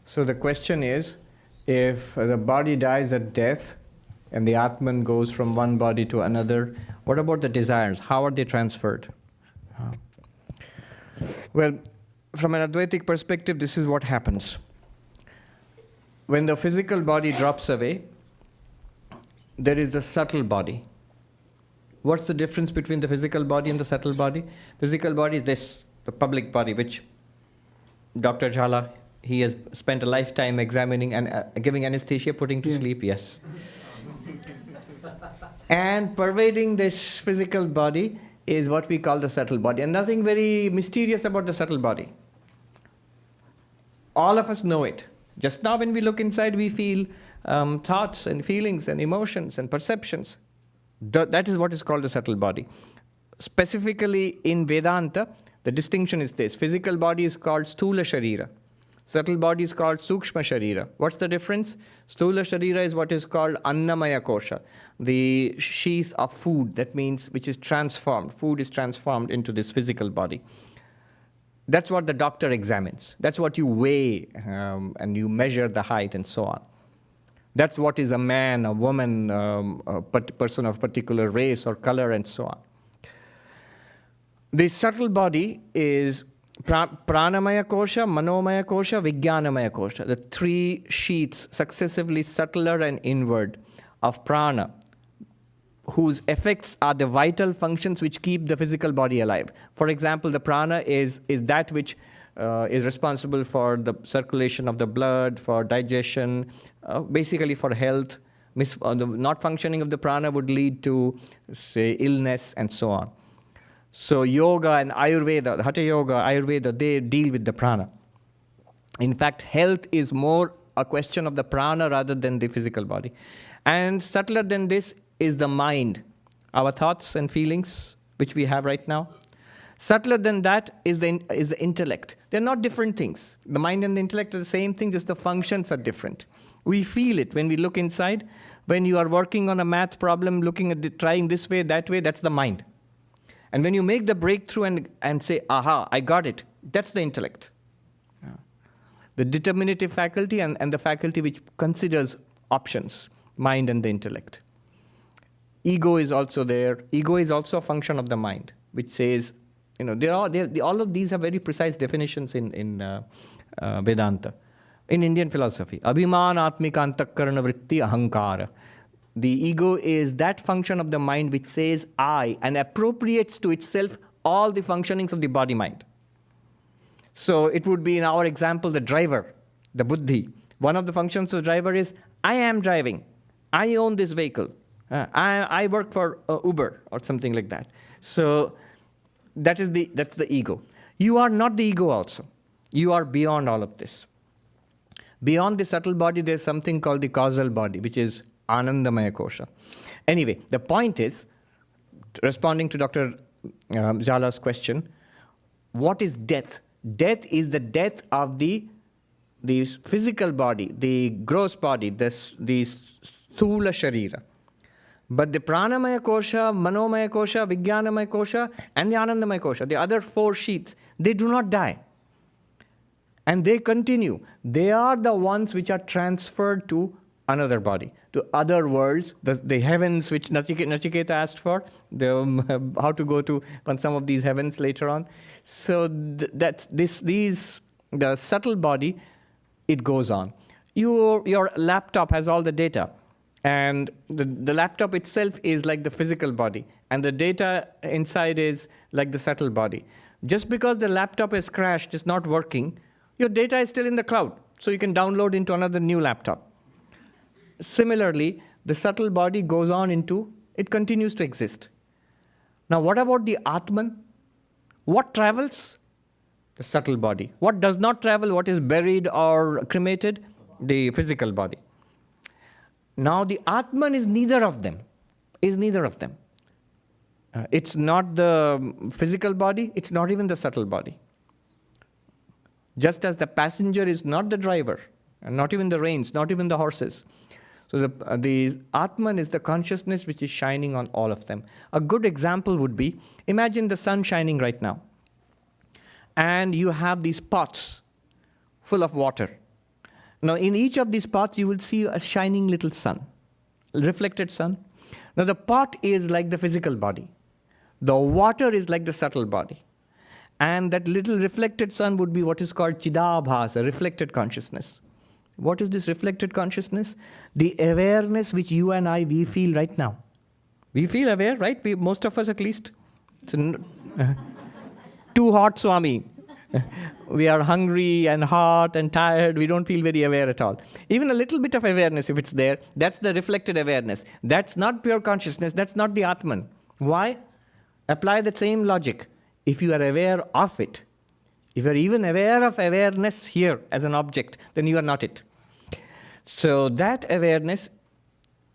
So the question is, if the body dies at death and the Atman goes from one body to another, what about the desires? How are they transferred? Well, from an Advaitic perspective, this is what happens. When the physical body drops away, there is the subtle body. What's the difference between the physical body and the subtle body? Physical body is this, the public body, which Dr. Jhala, he has spent a lifetime examining and giving anesthesia, putting to sleep, yes. And pervading this physical body is what we call the subtle body. And nothing very mysterious about the subtle body. All of us know it. Just now when we look inside, we feel thoughts and feelings and emotions and perceptions. That is what is called the subtle body. Specifically in Vedanta, the distinction is this. Physical body is called Sthula Sharira. Subtle body is called Sukshma Sharira. What's the difference? Sthula Sharira is what is called Annamaya Kosha, the sheath of food, that means which is transformed. Food is transformed into this physical body. That's what the doctor examines. That's what you weigh and you measure the height and so on. That's what is a man, a woman, a person of particular race or color and so on. The subtle body is Pranamaya Kosha, Manomaya Kosha, Vijnanamaya Kosha, the three sheets, successively subtler and inward, of prana, whose effects are the vital functions which keep the physical body alive. For example, the prana is that which is responsible for the circulation of the blood, for digestion, basically for health. The not functioning of the prana would lead to, say, illness and so on. So yoga and Ayurveda, Hatha Yoga, Ayurveda, they deal with the prana. In fact, health is more a question of the prana rather than the physical body. And subtler than this is the mind, our thoughts and feelings, which we have right now. Subtler than that is the intellect. They're not different things. The mind and the intellect are the same thing, just the functions are different. We feel it when we look inside. When you are working on a math problem, looking at trying this way, that way, that's the mind. And when you make the breakthrough and say, aha, I got it, that's the intellect. Yeah. The determinative faculty and the faculty which considers options, mind and the intellect. Ego is also there. Ego is also a function of the mind, which says, all of these have very precise definitions in Vedanta. In Indian philosophy, Abhiman Atmika Antakarana Vritti Ahankara. The ego is that function of the mind which says I and appropriates to itself all the functionings of the body-mind. So it would be in our example the driver, the buddhi. One of the functions of the driver is I am driving. I own this vehicle. I work for Uber or something like that. So that's the ego. You are not the ego also. You are beyond all of this. Beyond the subtle body, there's something called the causal body, which is Anandamaya Kosha. Anyway, the point is, responding to Dr. Jhala's question, what is death? Death is the death of the physical body, the gross body, the Sthula Sharira. But the Pranamaya Kosha, Manomaya Kosha, Vijnanamaya Kosha, and the Anandamaya Kosha, the other four sheets, they do not die. And they continue. They are the ones which are transferred to another body, to other worlds, the heavens which Nachiketa asked for, how to go to some of these heavens later on. So the subtle body, it goes on. Your laptop has all the data, and the laptop itself is like the physical body, and the data inside is like the subtle body. Just because the laptop is crashed, it's not working, your data is still in the cloud, so you can download into another new laptop. Similarly, the subtle body goes on it continues to exist. Now, what about the Atman? What travels? The subtle body. What does not travel? What is buried or cremated? The physical body. Now, the Atman is neither of them. It's not the physical body. It's not even the subtle body. Just as the passenger is not the driver, and not even the reins, not even the horses. So the Atman is the consciousness which is shining on all of them. A good example would be, imagine the sun shining right now. And you have these pots full of water. Now, in each of these pots, you will see a shining little sun, reflected sun. Now, the pot is like the physical body. The water is like the subtle body. And that little reflected sun would be what is called Chidabhas, a reflected consciousness. What is this reflected consciousness? The awareness which you and I, we feel right now. We feel aware, right? Most of us at least. Too hot, Swami. We are hungry and hot and tired. We don't feel very aware at all. Even a little bit of awareness, if it's there, that's the reflected awareness. That's not pure consciousness. That's not the Atman. Why? Apply the same logic. If you are aware of it, if you are even aware of awareness here as an object, then you are not it. So that awareness,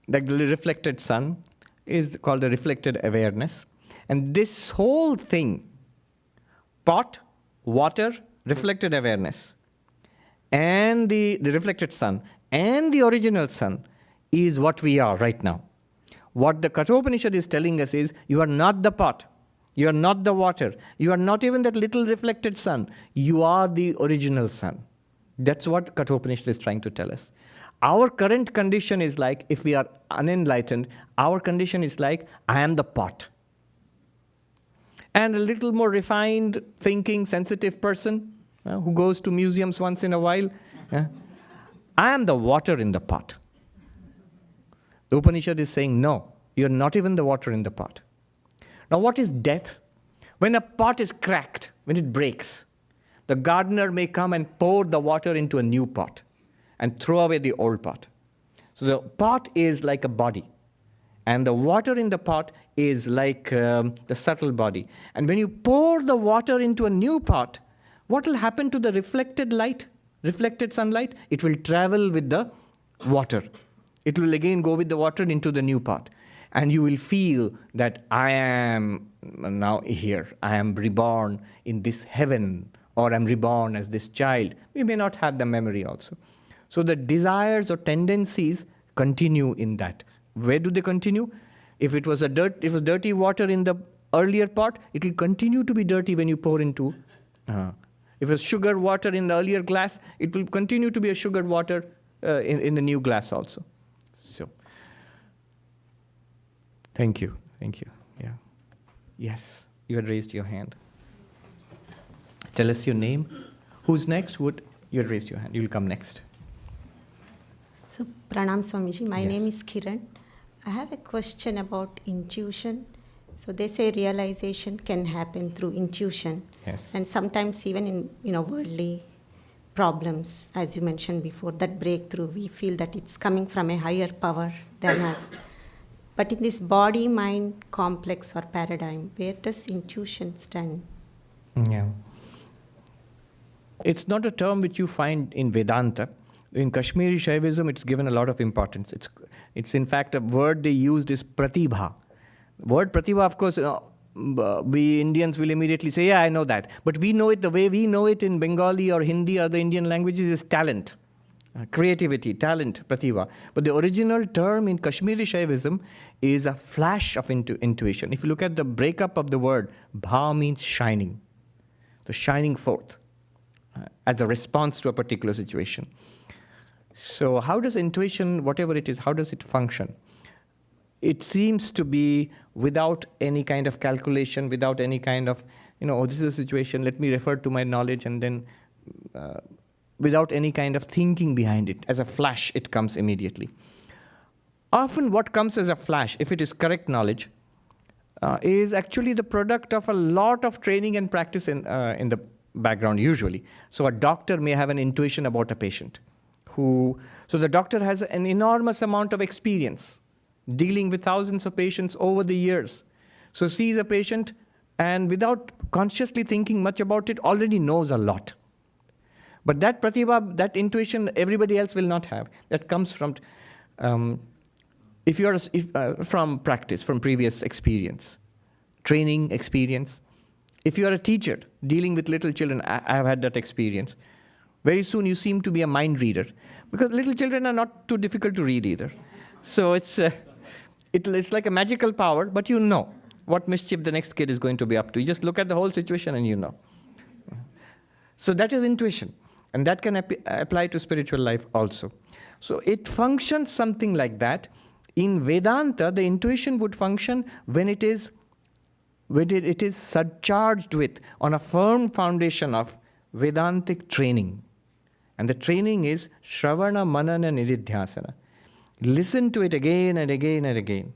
like the reflected sun, is called the reflected awareness. And this whole thing, pot, water, reflected awareness, and the reflected sun, and the original sun, is what we are right now. What the Kathopanishad is telling us is, you are not the pot, you are not the water, you are not even that little reflected sun, you are the original sun. That's what Kathopanishad is trying to tell us. Our current condition is like, if we are unenlightened, our condition is like, I am the pot. And a little more refined, thinking, sensitive person who goes to museums once in a while, I am the water in the pot. The Upanishad is saying, no, you're not even the water in the pot. Now, what is death? When a pot is cracked, when it breaks, the gardener may come and pour the water into a new pot and throw away the old pot. So the pot is like a body, and the water in the pot is like the subtle body. And when you pour the water into a new pot, what will happen to the reflected light, reflected sunlight? It will travel with the water. It will again go with the water into the new pot. And you will feel that I am now here. I am reborn in this heaven, or I'm reborn as this child. We may not have the memory also. So the desires or tendencies continue in that. Where do they continue? If it was dirty water in the earlier pot, it will continue to be dirty when you pour into. If it was sugar water in the earlier glass, it will continue to be a sugar water in the new glass also. So, thank you. Yeah. Yes, you had raised your hand. Tell us your name. Who's next? You had raised your hand. You'll come next. So, Pranam Swamiji, my Yes. name is Kiran. I have a question about intuition. So they say realization can happen through intuition. Yes. And sometimes even in worldly problems, as you mentioned before, that breakthrough, we feel that it's coming from a higher power than us. But in this body-mind complex or paradigm, where does intuition stand? Yeah. It's not a term which you find in Vedanta. In Kashmiri Shaivism, it's given a lot of importance. It's in fact a word they used is pratibha. Word pratibha, of course, we Indians will immediately say, yeah, I know that. But we know it the way we know it in Bengali or Hindi or the Indian languages is talent, creativity, talent, pratibha. But the original term in Kashmiri Shaivism is a flash of intuition. If you look at the breakup of the word, bha means shining. So shining forth as a response to a particular situation. So how does intuition, whatever it is, how does it function? It seems to be without any kind of calculation, without any kind of, oh, this is a situation, let me refer to my knowledge, and then without any kind of thinking behind it. As a flash, it comes immediately. Often what comes as a flash, if it is correct knowledge, is actually the product of a lot of training and practice in the background, usually. So a doctor may have an intuition about a patient. So the doctor has an enormous amount of experience dealing with thousands of patients over the years. So sees a patient and without consciously thinking much about it, already knows a lot. But that pratibha, that intuition, everybody else will not have. That comes from, from practice, from previous experience, training experience. If you are a teacher dealing with little children, I have had that experience. Very soon you seem to be a mind reader, because little children are not too difficult to read either. So it's like a magical power, but you know what mischief the next kid is going to be up to. You just look at the whole situation and you know. So that is intuition. And that can apply to spiritual life also. So it functions something like that. In Vedanta, the intuition would function when it is surcharged with, on a firm foundation of Vedantic training. And the training is Shravana, Manana, Nididhyasana. Listen to it again and again and again.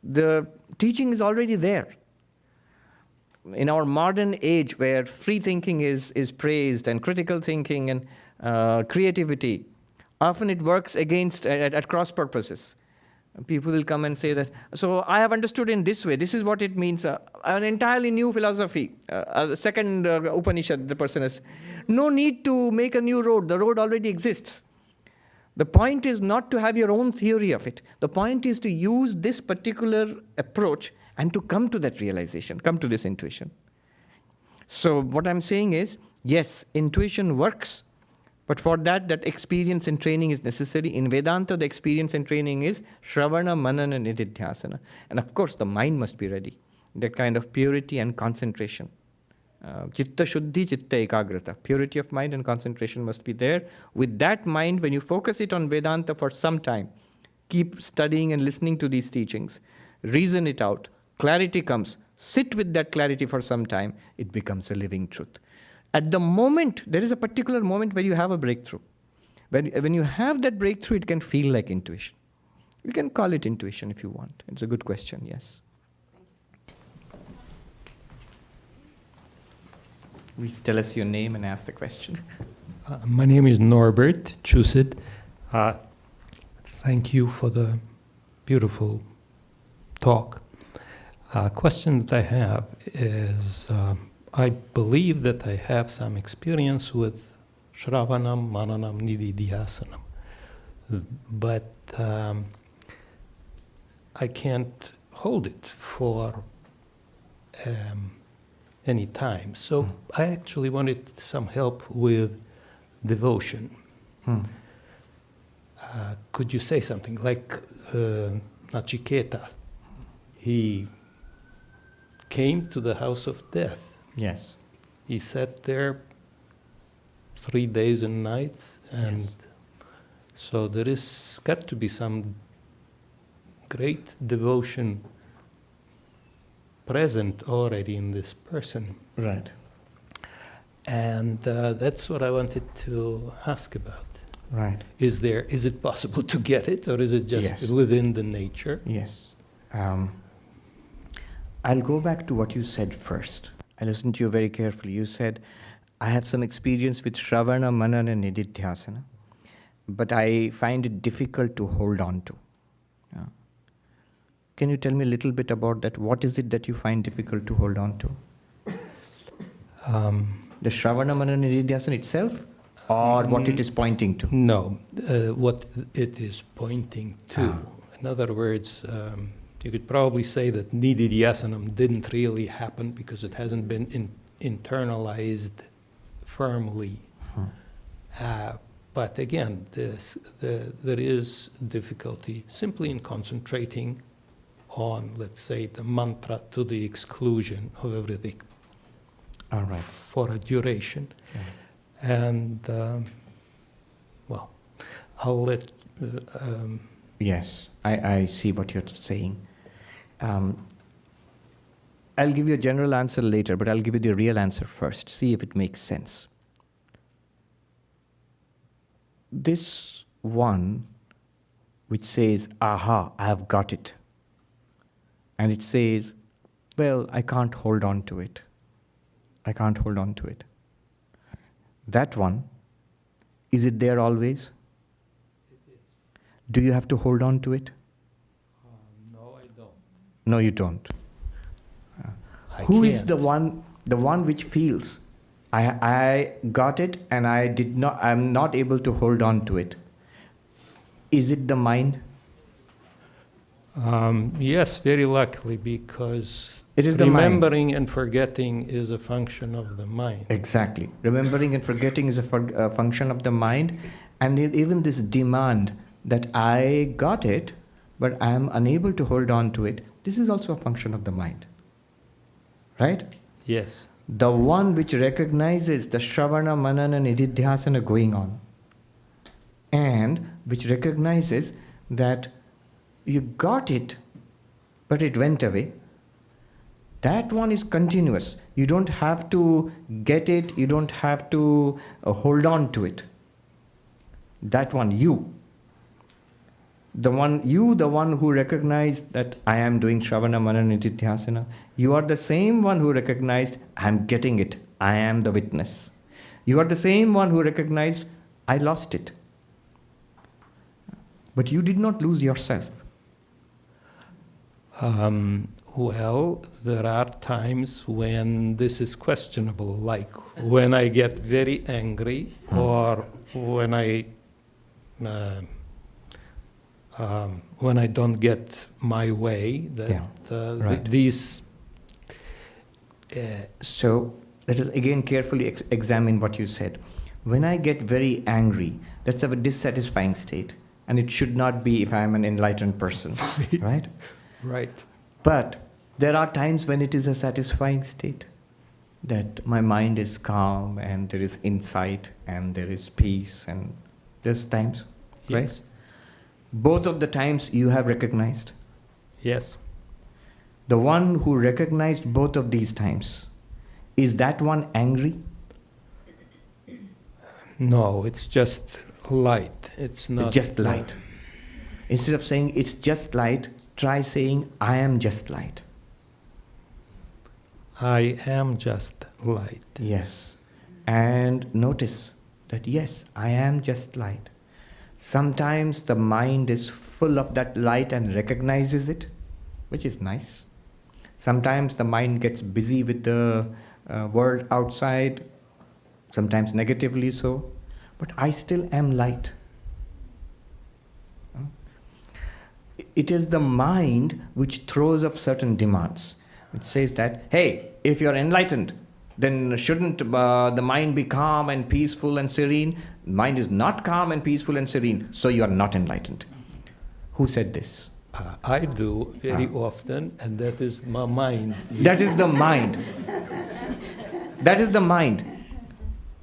The teaching is already there. In our modern age where free thinking is praised and critical thinking and creativity, often it works against, at cross purposes. People will come and say that, so I have understood in this way, this is what it means, an entirely new philosophy, a second Upanishad, the person has. No need to make a new road, the road already exists. The point is not to have your own theory of it. The point is to use this particular approach and to come to that realization, come to this intuition. So what I'm saying is, yes, intuition works, but for that experience and training is necessary. In Vedanta, the experience and training is Shravana, Manana, Nididhyasana. And of course, the mind must be ready. That kind of purity and concentration. Chitta Shuddhi, Chitta Ekagrata. Purity of mind and concentration must be there. With that mind, when you focus it on Vedanta for some time, keep studying and listening to these teachings, reason it out, clarity comes, sit with that clarity for some time, it becomes a living truth. At the moment, there is a particular moment where you have a breakthrough. When you have that breakthrough, it can feel like intuition. You can call it intuition if you want. It's a good question, yes. Please tell us your name and ask the question. My name is Norbert Chusit. Thank you for the beautiful talk. A question that I have is, I believe that I have some experience with Shravanam, Mananam, Nididhyasanam, but I can't hold it for any time. So I actually wanted some help with devotion. Could you say something like Nachiketa? He came to the house of death. Yes. He sat there 3 days and nights, and yes. So there is got to be some great devotion present already in this person. Right. And that's what I wanted to ask about. Right. Is it possible to get it, or is it just yes. within the nature? Yes. I'll go back to what you said first. I listened to you very carefully. You said, I have some experience with Shravana, Manana, and Nididhyasana, but I find it difficult to hold on to. Yeah. Can you tell me a little bit about that? What is it that you find difficult to hold on to? The Shravana, Manana, Nididhyasana itself, or what it is pointing to? No, what it is pointing to. In other words, you could probably say that Nididhyasanam didn't really happen because it hasn't been internalized firmly. But again, there is difficulty simply in concentrating on, let's say, the mantra to the exclusion of everything. All right. For a duration. Yeah. And, well, I'll let... yes, I see what you're saying. I'll give you a general answer later, but I'll give you the real answer first. See if it makes sense. This one which says, aha, I have got it. And it says, well, I can't hold on to it. I can't hold on to it. That one, is it there always? It is. Do you have to hold on to it? No, I don't. No, you don't. Who is the one which feels, I got it and I'm not able to hold on to it? Is it the mind? Yes, very likely, because it is the remembering mind. And forgetting is a function of the mind. Exactly. Remembering and forgetting is a function of the mind. And even this demand that I got it, but I am unable to hold on to it, this is also a function of the mind. Right? Yes. the one which recognizes the Shravana, Manana, Nididhyasana going on, and which recognizes that you got it, but it went away. That one is continuous. You don't have to get it, you don't have to hold on to it. That one, the one who recognized that I am doing Shravana, Manana, Nididhyasana, you are the same one who recognized I am getting it, I am the witness. You are the same one who recognized I lost it. But you did not lose yourself. Well, there are times when this is questionable, like when I get very angry or when I don't get my way. Right. These. So let us again carefully examine what you said. When I get very angry, that's a dissatisfying state. And it should not be if I am an enlightened person, right? Right. But there are times when it is a satisfying state, that my mind is calm and there is insight and there is peace, and there's times, right? Yes. Both of the times you have recognized. Yes. The one who recognized both of these times, is that one angry? No, it's just light. It's not Just light. Instead of saying it's just light, try saying I am just light. I am just light. Yes. And notice that yes, I am just light. Sometimes the mind is full of that light and recognizes it, which is nice. Sometimes the mind gets busy with the world outside, sometimes negatively so, but I still am light. It is the mind which throws up certain demands, which says that, hey, if you're enlightened, then shouldn't the mind be calm and peaceful and serene? Mind is not calm and peaceful and serene, so you are not enlightened. Who said this? I do very often, and that is my mind. That is the mind. That is the mind.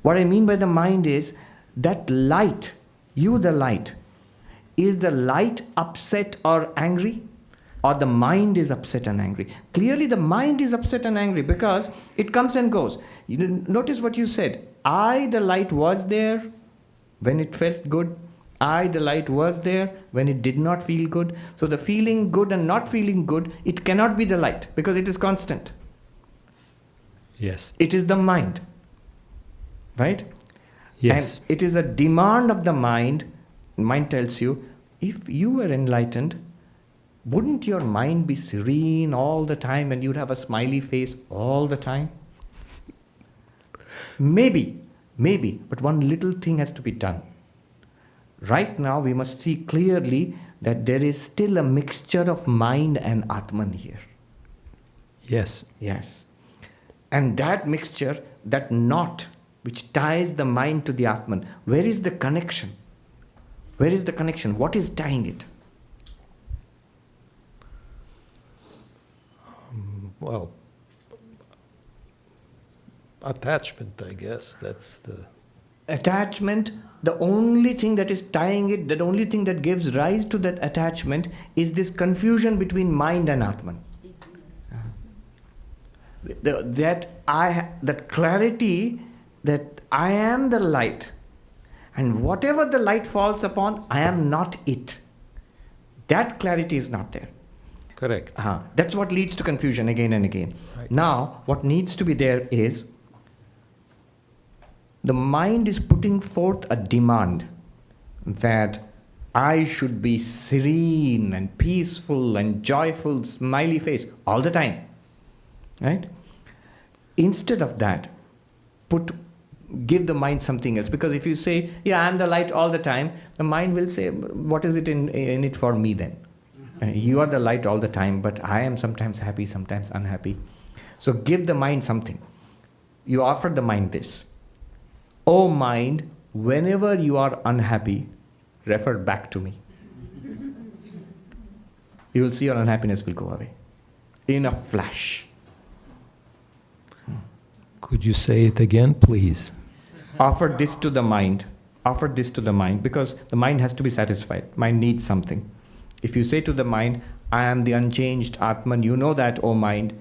What I mean by the mind is that light, you the light, is the light upset or angry? Or the mind is upset and angry? Clearly the mind is upset and angry because it comes and goes. You notice what you said. I, the light, was there when it felt good. I, the light, was there when it did not feel good. So the feeling good and not feeling good, it cannot be the light because it is constant. Yes. It is the mind. Right? Yes. And it is a demand of the mind. Mind tells you, if you were enlightened, wouldn't your mind be serene all the time and you'd have a smiley face all the time? Maybe, but one little thing has to be done. Right now we must see clearly that there is still a mixture of mind and Atman here. Yes. Yes. And that mixture, that knot which ties the mind to the Atman, where is the connection? Where is the connection? What is tying it? Well, attachment, I guess. That's the... Attachment, the only thing that is tying it, the only thing that gives rise to that attachment is this confusion between mind and Atman. That clarity that I am the light, and whatever the light falls upon, I am not it. That clarity is not there. Correct. That's what leads to confusion again and again. Right. Now, what needs to be there is, the mind is putting forth a demand that I should be serene and peaceful and joyful, smiley face all the time. Right? Instead of that, give the mind something else. Because if you say, yeah, I'm the light all the time, the mind will say, what is it in it for me then? You are the light all the time, but I am sometimes happy, sometimes unhappy. So give the mind something. You offer the mind this. Oh mind, whenever you are unhappy, refer back to me. You will see your unhappiness will go away in a flash. Could you say it again, please? Offer this to the mind. Offer this to the mind, because the mind has to be satisfied. Mind needs something. If you say to the mind, I am the unchanged Atman, you know that, oh mind.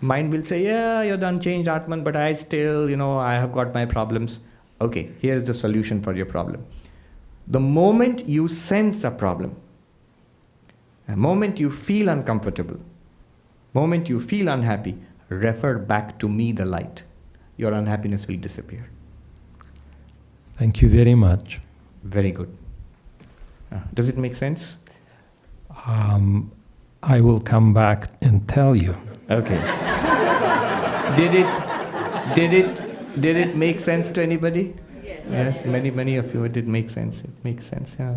Mind will say, yeah, you're the unchanged Atman, but I still, I have got my problems. Okay, here's the solution for your problem. The moment you sense a problem, the moment you feel uncomfortable, moment you feel unhappy, refer back to me, the light. Your unhappiness will disappear. Thank you very much. Very good. Does it make sense? I will come back and tell you. Okay. Did it make sense to anybody? Yes. Many of you, it did make sense. It makes sense, yeah.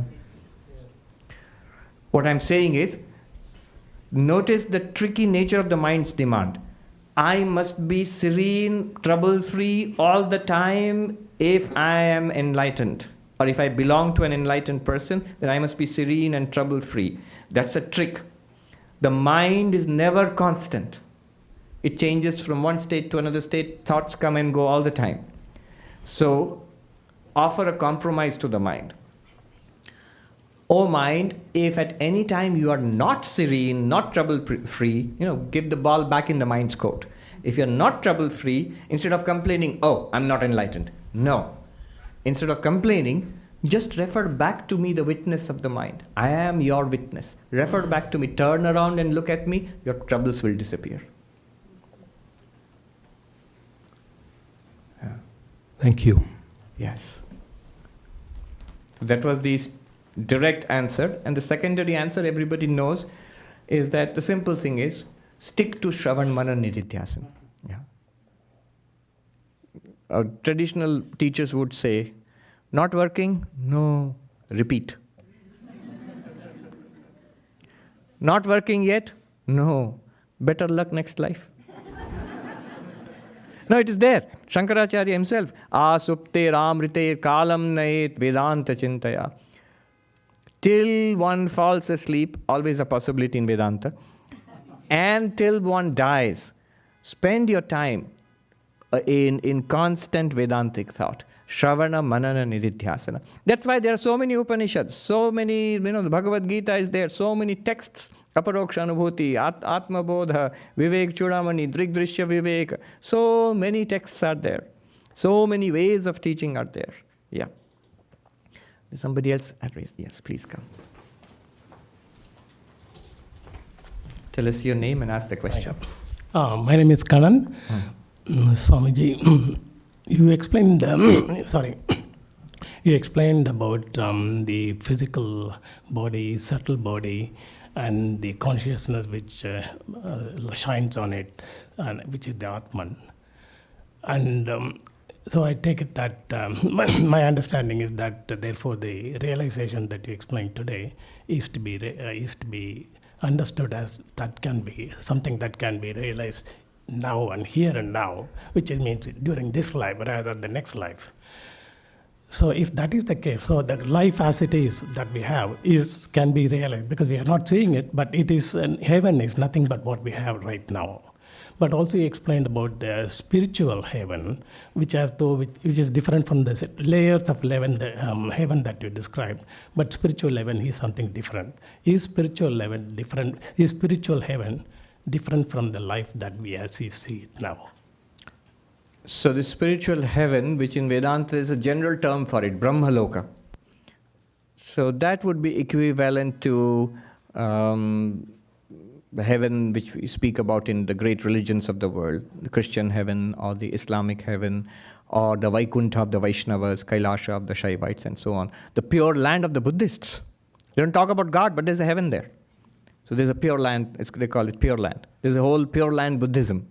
What I'm saying is, notice the tricky nature of the mind's demand. I must be serene, trouble-free all the time if I am enlightened. Or if I belong to an enlightened person, then I must be serene and trouble-free. That's a trick. The mind is never constant. It changes from one state to another state. Thoughts come and go all the time. So, offer a compromise to the mind. Oh mind, if at any time you are not serene, not trouble-free, give the ball back in the mind's court. If you're not trouble-free, instead of complaining, oh, I'm not enlightened. No. Instead of complaining, just refer back to me, the witness of the mind. I am your witness. Refer back to me. Turn around and look at me. Your troubles will disappear. Yeah. Thank you. Yes. So that was the direct answer. And the secondary answer everybody knows is that the simple thing is, stick to Shravan Manan Nididhyasana. Yeah. Traditional teachers would say, not working? No. Repeat. Not working yet? No. Better luck next life. No, it is there. Shankaracharya himself, asupte ramrite kalam nait Vedanta chintaya. Till one falls asleep, always a possibility in Vedanta, and till one dies, spend your time in constant Vedantic thought. Shravana, Manana, Nididhyasana. That's why there are so many Upanishads, so many, the Bhagavad Gita is there, so many texts, Aparoksha Anubhuti, Atma Bodha, Vivek Chudamani, Drigdrishya Vivek. So many texts are there. So many ways of teaching are there. Yeah. There's somebody else at raised. Yes, please come. Tell us your name and ask the question. My name is Kanan. Swamiji, you explained, you explained about the physical body, subtle body, and the consciousness which shines on it, and which is the Atman. And so I take it that my understanding is that therefore the realization that you explained today is to be understood as that can be something that can be realized now and here and now, which means during this life rather than the next life. So if that is the case, so the life as it is that we have can be realized because we are not seeing it, but it is heaven is nothing but what we have right now. But also you explained about the spiritual heaven, which is different from the layers of heaven that you described. But spiritual heaven is something different. Is spiritual heaven different? Is spiritual heaven different from the life that we as we see it now? So the spiritual heaven, which in Vedanta is a general term for it, Brahmaloka. So that would be equivalent to the heaven which we speak about in the great religions of the world, the Christian heaven or the Islamic heaven or the Vaikuntha of the Vaishnavas, Kailasha of the Shaivites and so on. The pure land of the Buddhists. They don't talk about God, but there's a heaven there. So there's a pure land, they call it pure land. There's a whole pure land Buddhism.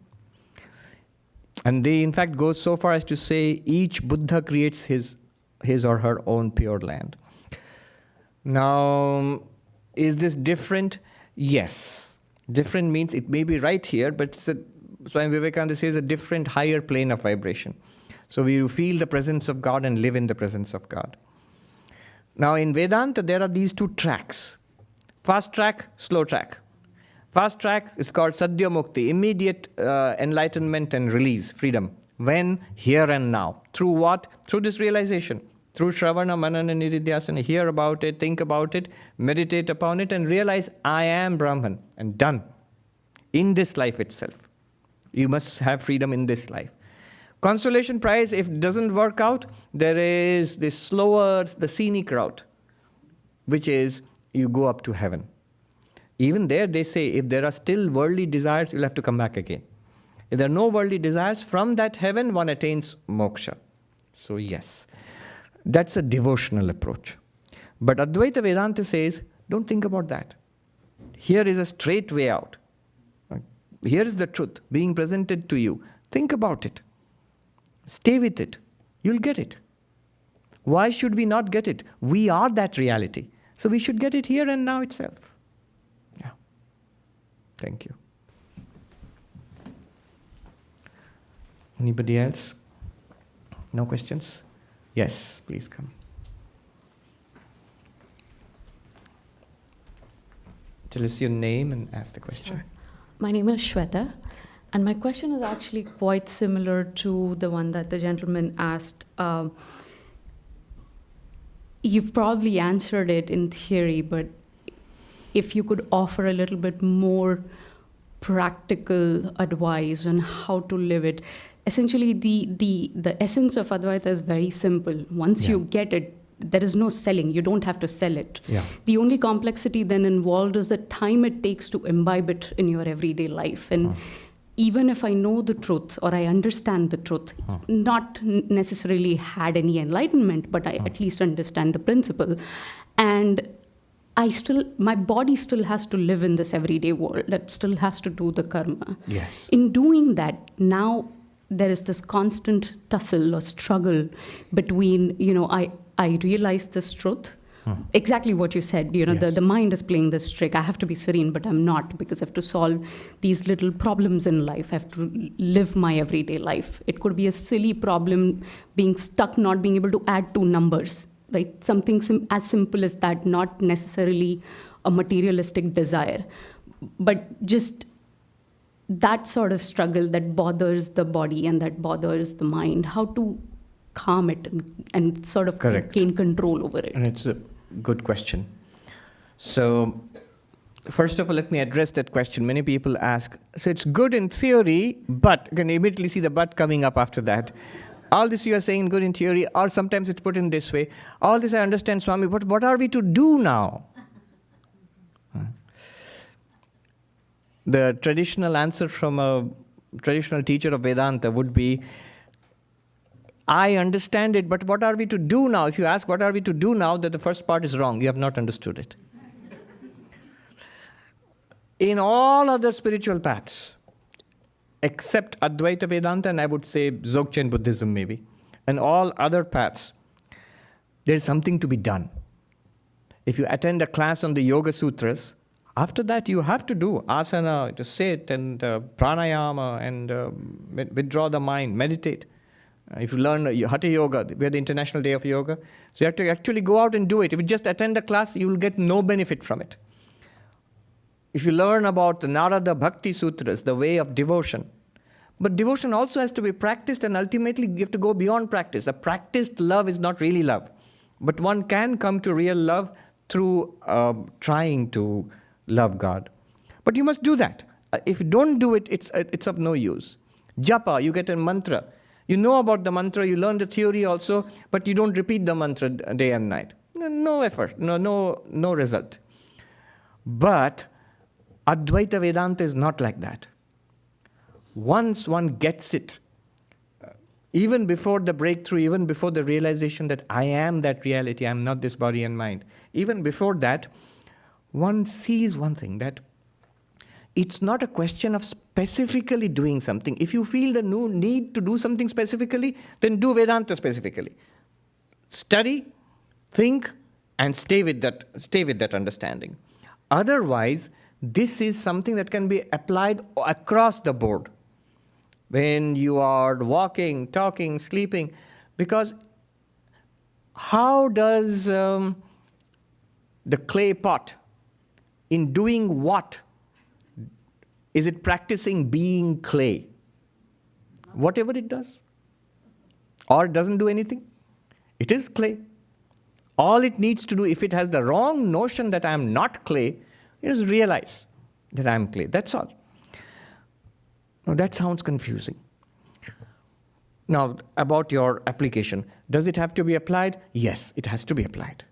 And they in fact go so far as to say each Buddha creates his or her own pure land. Now, is this different? Yes. Different means it may be right here, but Swami Vivekananda says a different higher plane of vibration. So we feel the presence of God and live in the presence of God. Now in Vedanta there are these two tracks. Fast track, slow track. Fast track is called Sadhya Mukti, immediate enlightenment and release, freedom. When? Here and now. Through what? Through this realization. Through Shravana, Manana, Nididhyasana. Hear about it, think about it, meditate upon it, and realize I am Brahman. And done. In this life itself. You must have freedom in this life. Consolation prize, if it doesn't work out, there is this slower, the scenic route, which is you go up to heaven. Even there they say, if there are still worldly desires, you'll have to come back again. If there are no worldly desires, from that heaven one attains moksha. So yes, that's a devotional approach. But Advaita Vedanta says, don't think about that. Here is a straight way out. Here is the truth being presented to you. Think about it. Stay with it. You'll get it. Why should we not get it? We are that reality. So we should get it here and now itself. Yeah. Thank you. Anybody else? No questions? Yes, please come. Tell us your name and ask the question. Sure. My name is Shweta, and my question is actually quite similar to the one that the gentleman asked. You've probably answered it in theory, but if you could offer a little bit more practical advice on how to live it. Essentially, the essence of Advaita is very simple. Once you get it, there is no selling. You don't have to sell it. Yeah. The only complexity then involved is the time it takes to imbibe it in your everyday life. And even if I know the truth or I understand the truth, not necessarily had any enlightenment, but I at least understand the principle. And my body still has to live in this everyday world. It still has to do the karma. Yes. In doing that, now there is this constant tussle or struggle between, I realize this truth. Exactly what you said, the mind is playing this trick. I have to be serene, but I'm not, because I have to solve these little problems in life. I have to live my everyday life. It could be a silly problem, being stuck, not being able to add two numbers, right? Something as simple as that, not necessarily a materialistic desire, but just that sort of struggle that bothers the body and that bothers the mind, how to calm it and sort of gain control over it. And it's a good question. So, first of all, let me address that question. Many people ask, so it's good in theory, but you can immediately see the but coming up after that. All this you are saying good in theory, or sometimes it's put in this way. All this I understand, Swami, but what are we to do now? The traditional answer from a traditional teacher of Vedanta would be, I understand it, but what are we to do now? If you ask what are we to do now, then the first part is wrong. You have not understood it. In all other spiritual paths, except Advaita Vedanta, and I would say Dzogchen Buddhism maybe, and all other paths, there is something to be done. If you attend a class on the Yoga Sutras, after that you have to do asana, to sit, and pranayama, and withdraw the mind, meditate. If you learn Hatha Yoga, we had the International Day of Yoga, so you have to actually go out and do it. If you just attend a class, you will get no benefit from it. If you learn about the Narada Bhakti Sutras, the way of devotion, but devotion also has to be practiced, and ultimately you have to go beyond practice. A practiced love is not really love, but one can come to real love through trying to love God. But you must do that. If you don't do it, it's of no use. Japa, you get a mantra. You know about the mantra, you learn the theory also, but you don't repeat the mantra day and night. No effort, no result. But Advaita Vedanta is not like that. Once one gets it, even before the breakthrough, even before the realization that I am that reality, I am not this body and mind, even before that, one sees one thing, that it's not a question of specifically doing something. If you feel the need to do something specifically, then do Vedanta specifically. Study, think, and stay with that understanding. Otherwise, this is something that can be applied across the board. When you are walking, talking, sleeping, because how does the clay pot, in doing what? Is it practicing being clay? Whatever it does. or doesn't do anything. It is clay. All it needs to do, if it has the wrong notion that I am not clay, is realize that I am clay. That's all. Now that sounds confusing. Now, about your application, does it have to be applied? Yes, it has to be applied.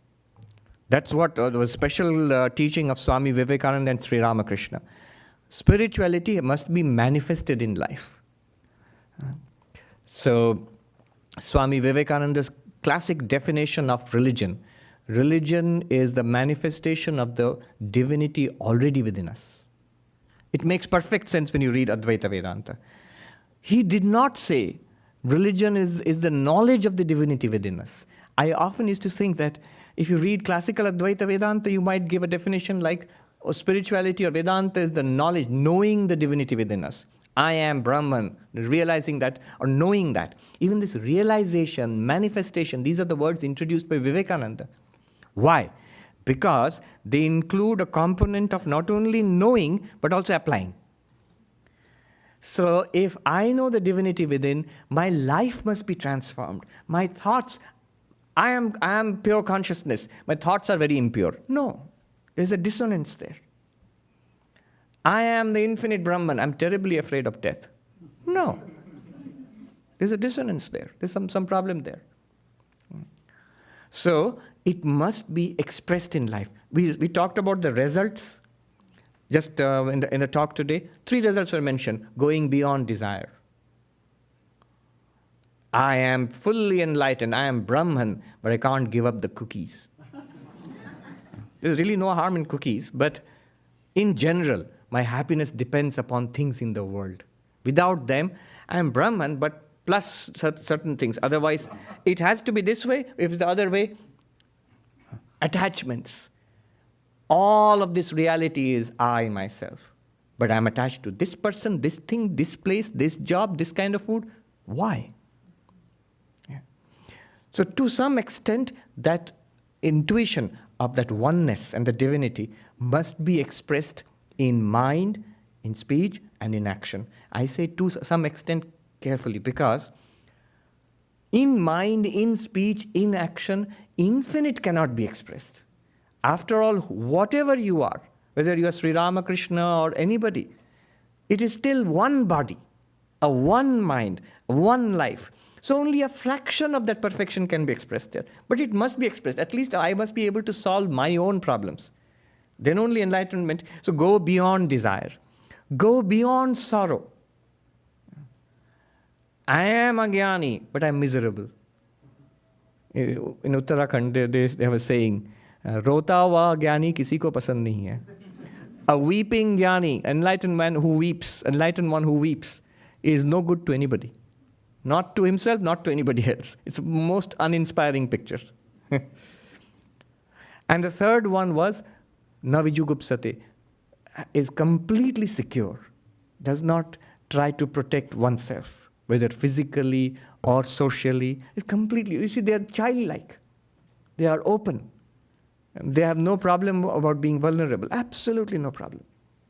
That's what the special teaching of Swami Vivekananda and Sri Ramakrishna. Spirituality must be manifested in life. So, Swami Vivekananda's classic definition of religion is the manifestation of the divinity already within us. It makes perfect sense when you read Advaita Vedanta. He did not say religion is the knowledge of the divinity within us. I often used to think that if you read classical Advaita Vedanta, you might give a definition like spirituality or Vedanta is the knowledge, knowing the divinity within us. I am Brahman, realizing that or knowing that. Even this realization, manifestation, these are the words introduced by Vivekananda. Why? Because they include a component of not only knowing, but also applying. So if I know the divinity within, my life must be transformed. My thoughts, I am pure consciousness. My thoughts are very impure. No, there's a dissonance there. I am the infinite Brahman. I'm terribly afraid of death. No, there's a dissonance there. There's some problem there. So it must be expressed in life. We talked about the results. Just in the talk today, 3 results were mentioned. Going beyond desire. I am fully enlightened. I am Brahman, but I can't give up the cookies. There's really no harm in cookies, but in general, my happiness depends upon things in the world. Without them, I am Brahman, but plus certain things. Otherwise, it has to be this way. If it's the other way, attachments. All of this reality is I, myself. But I'm attached to this person, this thing, this place, this job, this kind of food. Why? Yeah. So to some extent, that intuition of that oneness and the divinity must be expressed in mind, in speech, and in action. I say to some extent carefully because in mind, in speech, in action, infinite cannot be expressed. After all, whatever you are, whether you are Sri Ramakrishna or anybody, it is still one body, a one mind, one life. So only a fraction of that perfection can be expressed there. But it must be expressed. At least I must be able to solve my own problems. Then only enlightenment. So go beyond desire. Go beyond sorrow. I am a jnani, but I am miserable. In Uttarakhand, they have a saying, Rota wa jnani kisi ko pasand nahi hai. A weeping jnani, enlightened one who weeps, is no good to anybody. Not to himself, not to anybody else. It's the most uninspiring picture. And the third one was, na vijugupsate, is completely secure, does not try to protect oneself, whether physically or socially. It's completely, you see, they are childlike. They are open. They have no problem about being vulnerable. Absolutely no problem.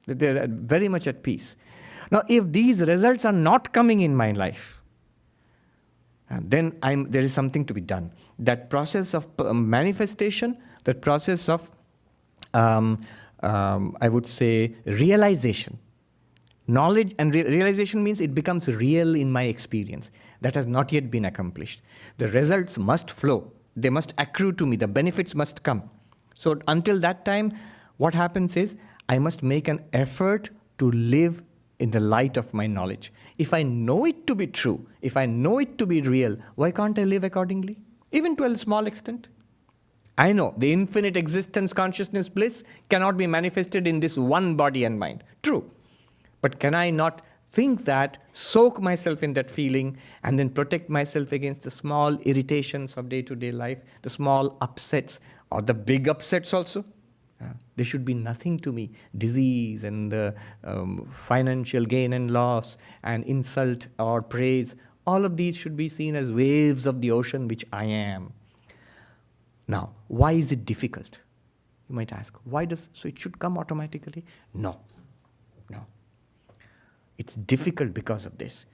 They are very much at peace. Now, if these results are not coming in my life, then there is something to be done. That process of manifestation, that process of, I would say, realization. Knowledge and realization means it becomes real in my experience. That has not yet been accomplished. The results must flow. They must accrue to me. The benefits must come. So until that time, what happens is I must make an effort to live in the light of my knowledge. If I know it to be true, if I know it to be real, why can't I live accordingly? Even to a small extent. I know the infinite existence, consciousness, bliss cannot be manifested in this one body and mind. True. But can I not think that, soak myself in that feeling, and then protect myself against the small irritations of day-to-day life, the small upsets, or the big upsets also? There should be nothing to me. Disease and financial gain and loss and insult or praise, all of these should be seen as waves of the ocean which I am. Now, why is it difficult? You might ask, so it should come automatically? No. It's difficult because of this.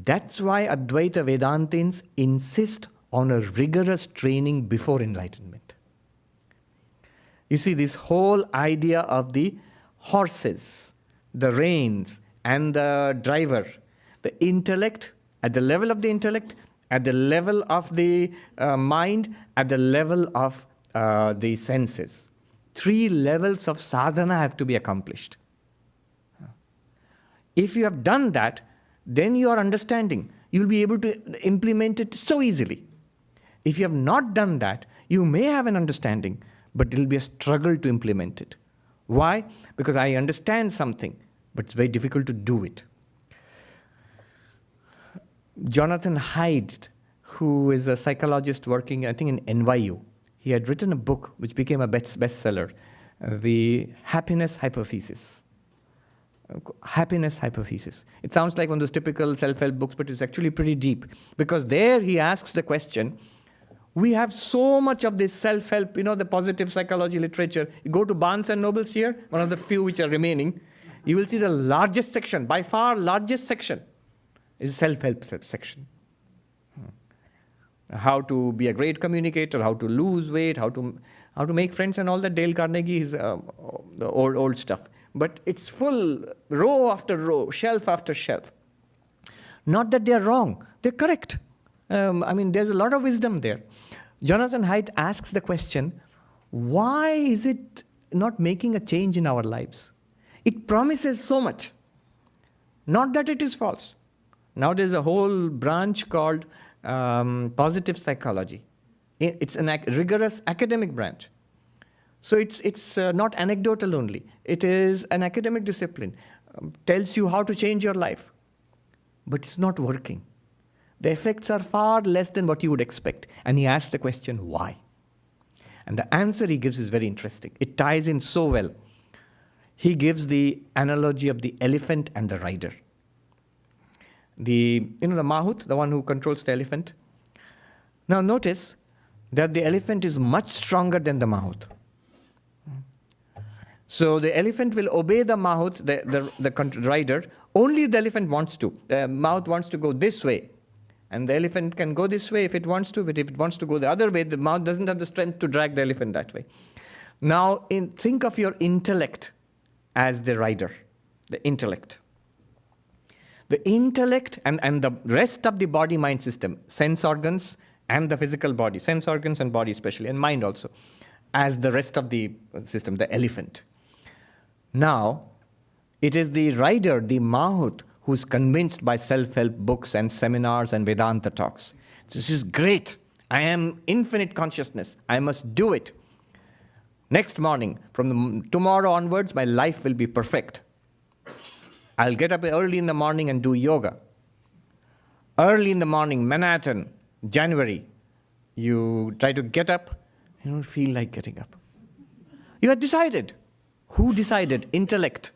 That's why Advaita Vedantins insist on a rigorous training before enlightenment. You see, this whole idea of the horses, the reins, and the driver, the intellect, at the level of the intellect, at the level of the mind, at the level of the senses. 3 levels of sadhana have to be accomplished. If you have done that, then you are understanding. You'll be able to implement it so easily. If you have not done that, you may have an understanding, but it will be a struggle to implement it. Why? Because I understand something, but it's very difficult to do it. Jonathan Haidt, who is a psychologist working, I think, in NYU, he had written a book which became a bestseller, The Happiness Hypothesis. Happiness Hypothesis. It sounds like one of those typical self-help books, but it's actually pretty deep. Because there he asks the question, we have so much of this self-help, the positive psychology literature. You go to Barnes & Noble's here, one of the few which are remaining, you will see the largest section, by far largest section, is self-help section. How to be a great communicator, how to lose weight, how to make friends and all that. Dale Carnegie's the old stuff. But it's full, row after row, shelf after shelf. Not that they're wrong, they're correct. There's a lot of wisdom there. Jonathan Haidt asks the question, why is it not making a change in our lives? It promises so much. Not that it is false. Now there's a whole branch called positive psychology. It's a rigorous academic branch. So it's not anecdotal only. It is an academic discipline. Tells you how to change your life. But it's not working. The effects are far less than what you would expect. And he asks the question, why? And the answer he gives is very interesting. It ties in so well. He gives the analogy of the elephant and the rider. The mahout, the one who controls the elephant. Now notice that the elephant is much stronger than the mahout. So the elephant will obey the mahout, the rider, only if the elephant wants to. The mahout wants to go this way. And the elephant can go this way if it wants to, but if it wants to go the other way, the mahout doesn't have the strength to drag the elephant that way. Now, think of your intellect as the rider, the intellect. The intellect and the rest of the body-mind system, sense organs and the physical body, sense organs and body especially, and mind also, as the rest of the system, the elephant. Now, it is the rider, the mahout, who's convinced by self-help books and seminars and Vedanta talks. This is great. I am infinite consciousness. I must do it. Next morning, from tomorrow onwards, my life will be perfect. I'll get up early in the morning and do yoga. Early in the morning, Manhattan, January, you try to get up, you don't feel like getting up. You had decided. Who decided? Intellect.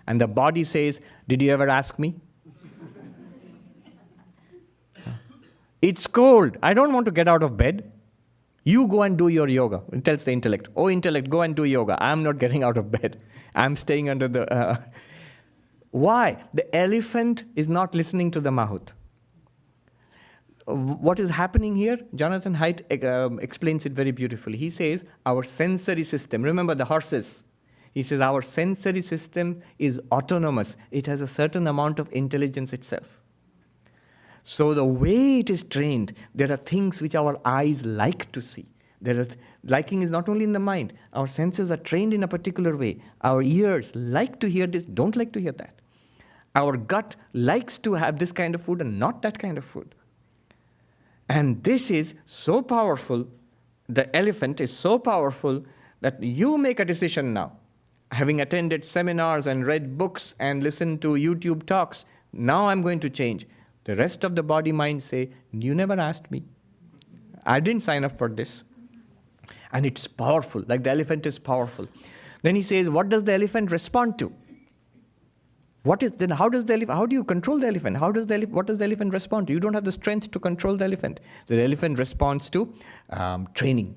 And the body says, did you ever ask me? It's cold. I don't want to get out of bed. You go and do your yoga. It tells the intellect, oh, intellect, go and do yoga. I'm not getting out of bed. I'm staying under the... Why? The elephant is not listening to the mahout. What is happening here? Jonathan Haidt explains it very beautifully. He says, our sensory system, remember the horses, he says our sensory system is autonomous. It has a certain amount of intelligence itself. So the way it is trained, there are things which our eyes like to see. Liking is not only in the mind. Our senses are trained in a particular way. Our ears like to hear this, don't like to hear that. Our gut likes to have this kind of food and not that kind of food. And this is so powerful, the elephant is so powerful that you make a decision now. Having attended seminars and read books and listened to YouTube talks, now I'm going to change. The rest of the body-mind say, you never asked me. I didn't sign up for this. And it's powerful, like the elephant is powerful. Then he says, what does the elephant respond to? How do you control the elephant? What does the elephant respond to? You don't have the strength to control the elephant. The elephant responds to training.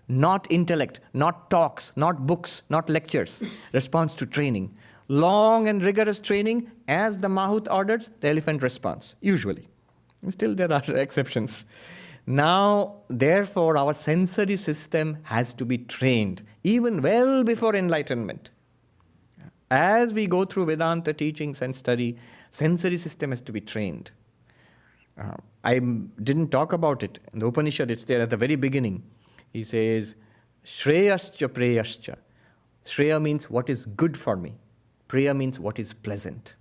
Not intellect, not talks, not books, not lectures. Responds to training. long and rigorous training, as the Mahut orders, the elephant responds, usually. Still there are exceptions. Now, therefore, our sensory system has to be trained, even well before enlightenment. As we go through Vedanta teachings and study, sensory system has to be trained. I didn't talk about it. In the Upanishad, it's there at the very beginning. He says, Shreyascha preyascha. Shreya means what is good for me. Preya means what is pleasant.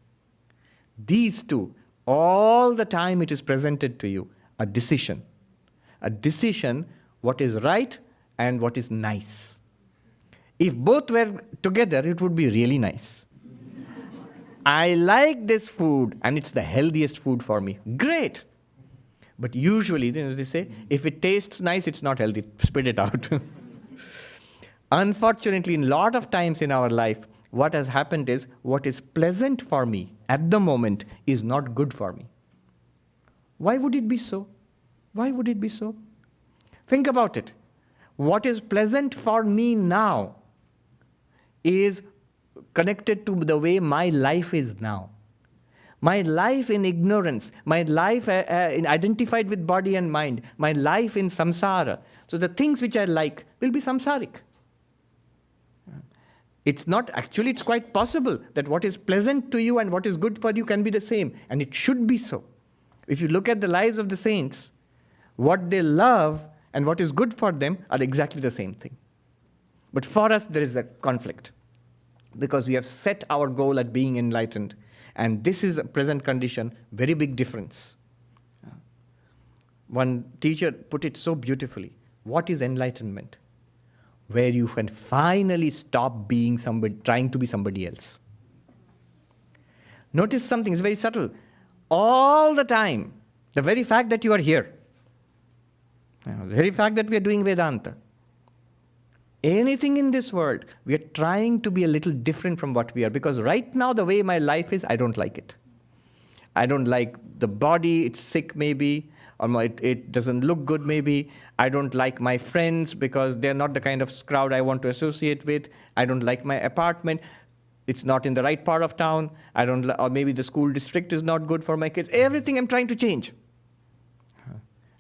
These two, all the time it is presented to you, a decision. A decision, what is right and what is nice. If both were together, it would be really nice. I like this food and it's the healthiest food for me. Great. But usually, they say, if it tastes nice, it's not healthy. Spit it out. Unfortunately, in a lot of times in our life, what has happened is what is pleasant for me at the moment is not good for me. Why would it be so? Why would it be so? Think about it. What is pleasant for me now is connected to the way my life is now. My life in ignorance, my life identified with body and mind, my life in samsara. So the things which I like will be samsaric. It's quite possible that what is pleasant to you and what is good for you can be the same, and it should be so. If you look at the lives of the saints, what they love and what is good for them are exactly the same thing. But for us, there is a conflict because we have set our goal at being enlightened. And this is a present condition, very big difference. One teacher put it so beautifully. What is enlightenment? Where you can finally stop being somebody, trying to be somebody else. Notice something, it's very subtle. All the time, the very fact that you are here, the very fact that we are doing Vedanta, anything in this world, we are trying to be a little different from what we are. Because right now, the way my life is, I don't like it. I don't like the body, it's sick maybe, or it doesn't look good maybe. I don't like my friends because they're not the kind of crowd I want to associate with. I don't like my apartment. It's not in the right part of town. Or maybe the school district is not good for my kids. Everything I'm trying to change.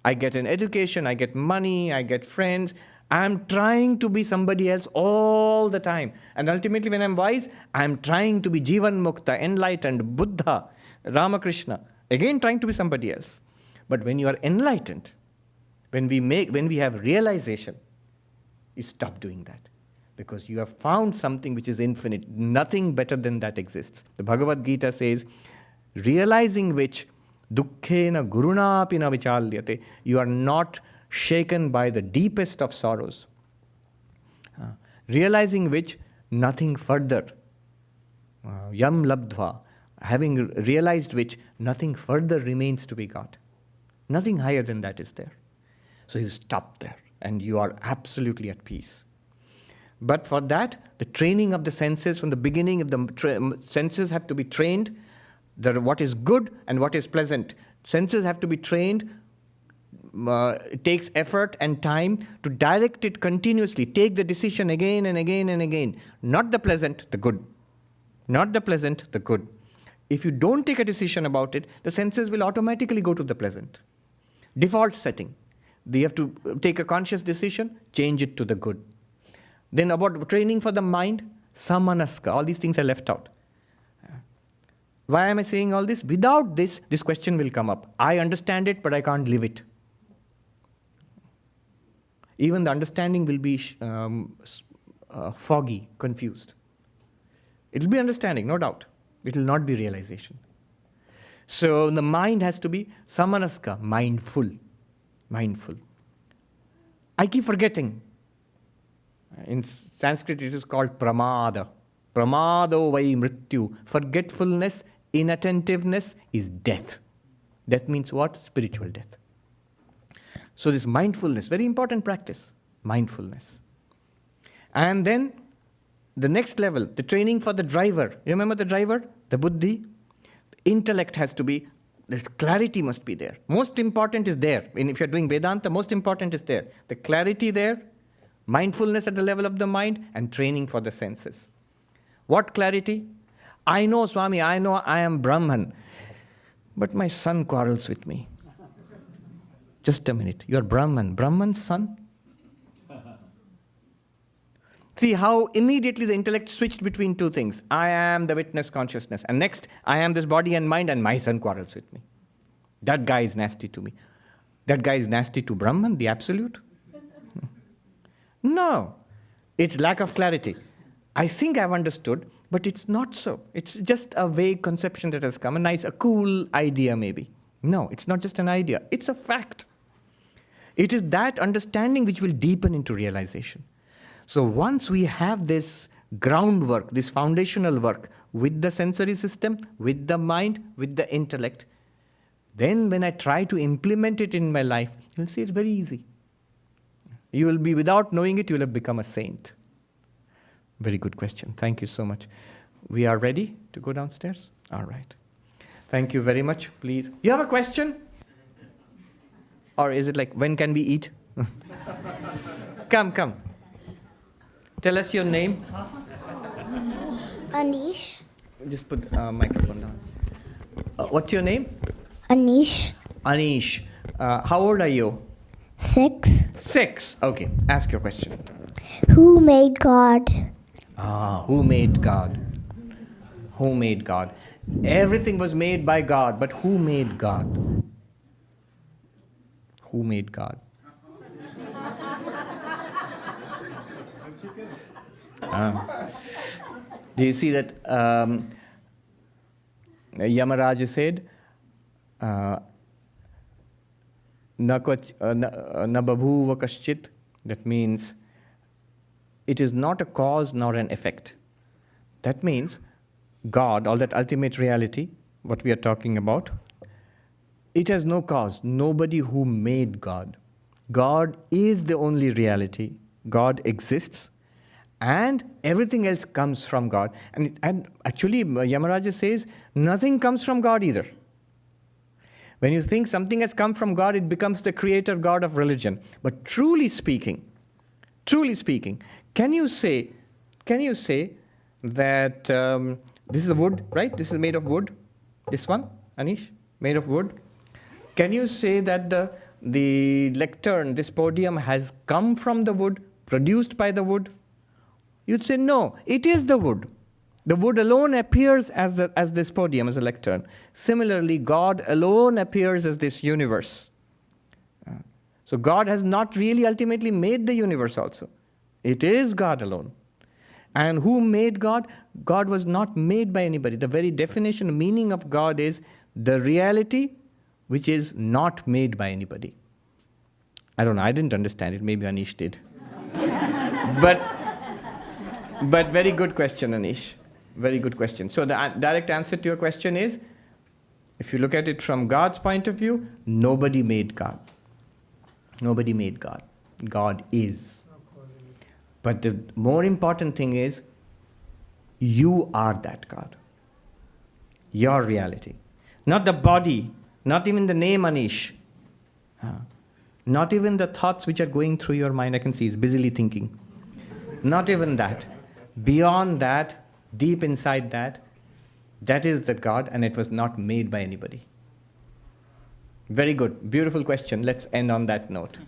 I get an education, I get money, I get friends. I'm trying to be somebody else all the time. And ultimately, when I'm wise, I'm trying to be Jivan Mukta, enlightened, Buddha, Ramakrishna. Again, trying to be somebody else. But when you are enlightened, when we have realization, you stop doing that. Because you have found something which is infinite. Nothing better than that exists. The Bhagavad Gita says, realizing which, dukkhena gurunapi na vichalyate, you are not shaken by the deepest of sorrows, realizing which nothing further, yam labdhva, having realized which nothing further remains to be got. Nothing higher than that is there. So you stop there and you are absolutely at peace. But for that, the training of the senses from the beginning, of the senses have to be trained, what is good and what is pleasant. Senses have to be trained. It takes effort and time to direct it continuously. Take the decision again and again and again. Not the pleasant, the good. Not the pleasant, the good. If you don't take a decision about it, the senses will automatically go to the pleasant. Default setting. They have to take a conscious decision, change it to the good. Then about training for the mind, samanaska. All these things are left out. Why am I saying all this? Without this, this question will come up. I understand it, but I can't live it. Even the understanding will be foggy, confused. It will be understanding, no doubt. It will not be realization. So the mind has to be samanaska, mindful. Mindful. I keep forgetting. In Sanskrit, it is called pramada. Pramado vai mrityu. Forgetfulness, inattentiveness is death. Death means what? Spiritual death. So this mindfulness, very important practice, mindfulness. And then the next level, the training for the driver. You remember the driver? The buddhi? The intellect has to be, the clarity must be there. Most important is there. If you're doing Vedanta, most important is there. The clarity there, mindfulness at the level of the mind, and training for the senses. What clarity? I know, Swami, I know I am Brahman, but my son quarrels with me. Just a minute. You're Brahman. Brahman's son? See how immediately the intellect switched between two things. I am the witness consciousness. And next, I am this body and mind, and my son quarrels with me. That guy is nasty to me. That guy is nasty to Brahman, the absolute? No. It's lack of clarity. I think I've understood, but it's not so. It's just a vague conception that has come, a cool idea maybe. No, it's not just an idea. It's a fact. It is that understanding which will deepen into realization. So once we have this groundwork, this foundational work with the sensory system, with the mind, with the intellect, then when I try to implement it in my life, you'll see it's very easy. You will be, without knowing it, you will have become a saint. Very good question. Thank you so much. We are ready to go downstairs? All right. Thank you very much. Please. You have a question? Or is it like, when can we eat? Come. Tell us your name. Anish. Just put microphone down. What's your name? Anish. Anish. How old are you? 6. 6. Okay. Ask your question. Who made God? Who made God? Who made God? Everything was made by God, but who made God? Who made God? Do you see that Yamaraja said, na babhuva kaschit? That means it is not a cause nor an effect. That means God, all that ultimate reality, what we are talking about, it has no cause. Nobody who made God. God is the only reality. God exists. And everything else comes from God. And actually, Yamaraja says, nothing comes from God either. When you think something has come from God, it becomes the creator God of religion. But truly speaking, can you say that this is a wood, right? This is made of wood. This one, Anish, made of wood. Can you say that the lectern, this podium, has come from the wood, produced by the wood? You'd say, no, it is the wood. The wood alone appears as this podium, as a lectern. Similarly, God alone appears as this universe. So God has not really ultimately made the universe also. It is God alone. And who made God? God was not made by anybody. The very definition, meaning of God is the reality which is not made by anybody. I don't know, I didn't understand it. Maybe Anish did. But very good question, Anish. Very good question. So the direct answer to your question is, if you look at it from God's point of view, nobody made God. Nobody made God. God is. But the more important thing is, you are that God. Your reality. Not the body, not even the name Anish. Not even the thoughts which are going through your mind, I can see, it's busily thinking. Not even that. Beyond that, deep inside that, that is the God, and it was not made by anybody. Very good. Beautiful question. Let's end on that note.